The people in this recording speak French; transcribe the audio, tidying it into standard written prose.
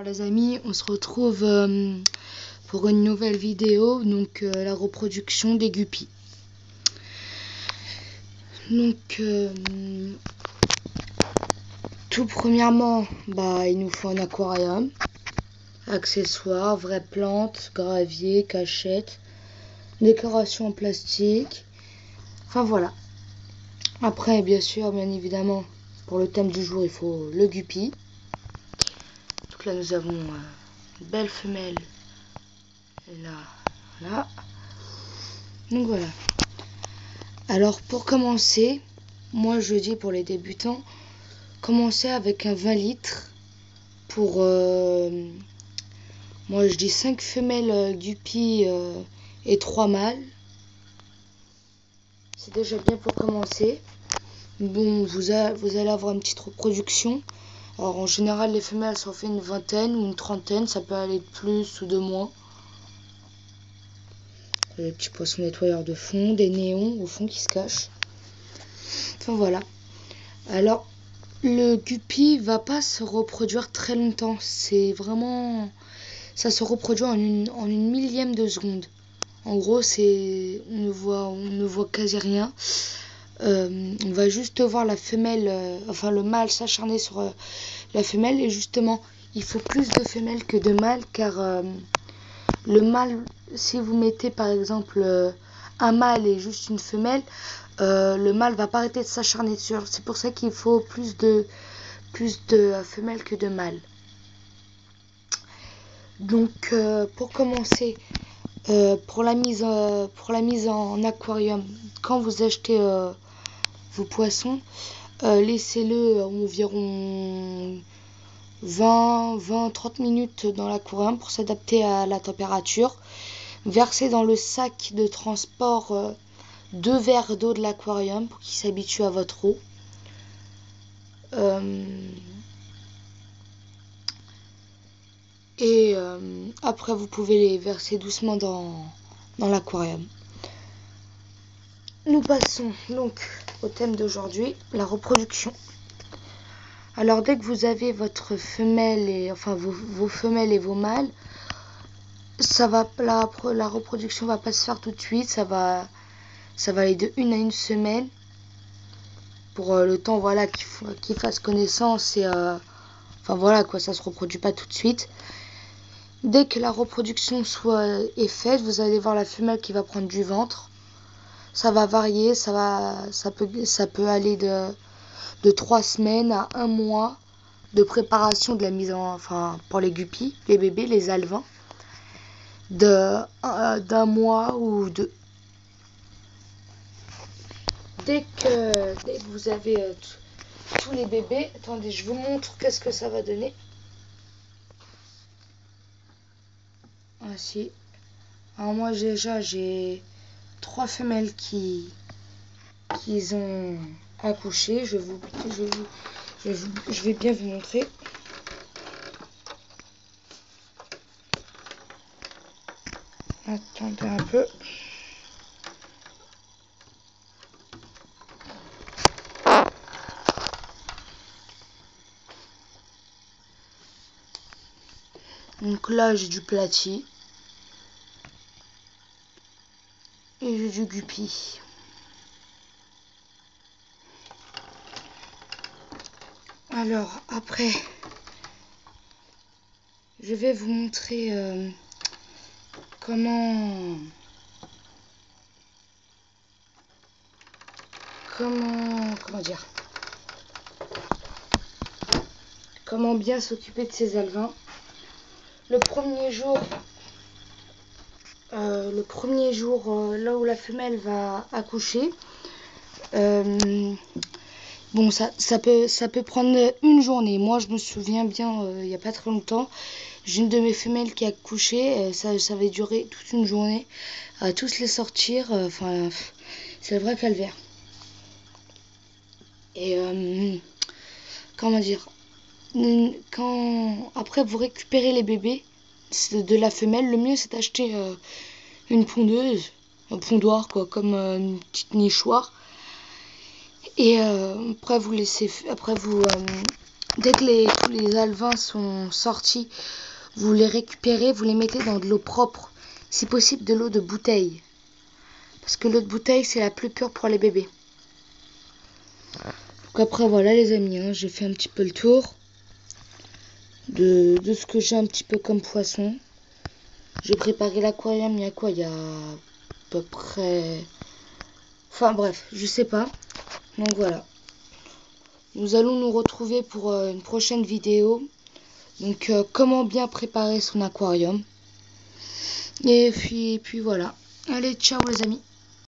Les amis, on se retrouve pour une nouvelle vidéo, donc la reproduction des guppies. Donc tout premièrement, il nous faut un aquarium, accessoires, vraies plantes, gravier, cachette, décoration en plastique, enfin voilà. Après bien évidemment, pour le thème du jour, il faut le guppy. Donc là nous avons une belle femelle. Et là, voilà. Donc voilà. Alors pour commencer, moi je dis pour les débutants, commencez avec un 20 litres pour, moi je dis 5 femelles guppy et 3 mâles. C'est déjà bien pour commencer. Bon, vous allez avoir une petite reproduction. Alors en général les femelles s'en fait une vingtaine ou une trentaine, ça peut aller de plus ou de moins. Les petits poissons nettoyeurs de fond, des néons au fond qui se cachent. Enfin voilà. Alors le guppy va pas se reproduire très longtemps. C'est vraiment, ça se reproduit en une millième de seconde. En gros, c'est on ne voit quasi rien. On va juste voir la femelle, enfin le mâle s'acharner sur la femelle, et justement il faut plus de femelles que de mâles, car le mâle, si vous mettez par exemple un mâle et juste une femelle, le mâle va pas arrêter de s'acharner dessus. C'est pour ça qu'il faut plus de femelles que de mâles. Donc pour commencer, pour la mise en aquarium, quand vous achetez vos poissons, laissez-le environ 20-30 minutes dans l'aquarium pour s'adapter à la température. Versez dans le sac de transport 2 verres d'eau de l'aquarium pour qu'il s'habitue à votre eau. Après vous pouvez les verser doucement dans l'aquarium. Nous passons donc au thème d'aujourd'hui, la reproduction. Alors dès que vous avez votre femelle et enfin vos femelles et vos mâles, la reproduction va pas se faire tout de suite, ça va aller de 1 à 1 semaine pour le temps voilà qu'ils fassent connaissance, et enfin voilà quoi, ça se reproduit pas tout de suite. Dès que la reproduction est faite, vous allez voir la femelle qui va prendre du ventre. Ça va varier, ça peut aller de 3 semaines à 1 mois de préparation de la mise en, enfin pour les guppies, les bébés, les alevins, d'un mois ou deux. Dès que vous avez tous les bébés, attendez, je vous montre qu'est-ce que ça va donner. Ainsi. Alors moi déjà j'ai 3 femelles qui ont accouché. Je vais bien vous montrer. Attendez un peu. Donc là j'ai du platy et j'ai du guppy. Alors après, je vais vous montrer comment dire, comment bien s'occuper de ces alevins. Le premier jour, là où la femelle va accoucher, bon, ça peut prendre une journée. Moi, je me souviens bien, il n'y a pas très longtemps, j'ai une de mes femelles qui a accouché. Ça avait duré toute une journée à tous les sortir. Enfin, c'est le vrai calvaire. Et comment dire, quand après vous récupérez les bébés de la femelle, le mieux c'est d'acheter une pondeuse, un pondoir quoi, comme une petite nichoir. Et après vous Dès que tous les alevins sont sortis, vous les récupérez, vous les mettez dans de l'eau propre. Si possible, de l'eau de bouteille. Parce que l'eau de bouteille, c'est la plus pure pour les bébés. Donc après, voilà les amis, hein, j'ai fait un petit peu le tour de ce que j'ai un petit peu comme poisson. J'ai préparé l'aquarium il y a quoi? Il y a à peu près... Enfin bref, je sais pas. Donc voilà. Nous allons nous retrouver pour une prochaine vidéo. Donc comment bien préparer son aquarium. Et puis voilà. Allez, ciao les amis.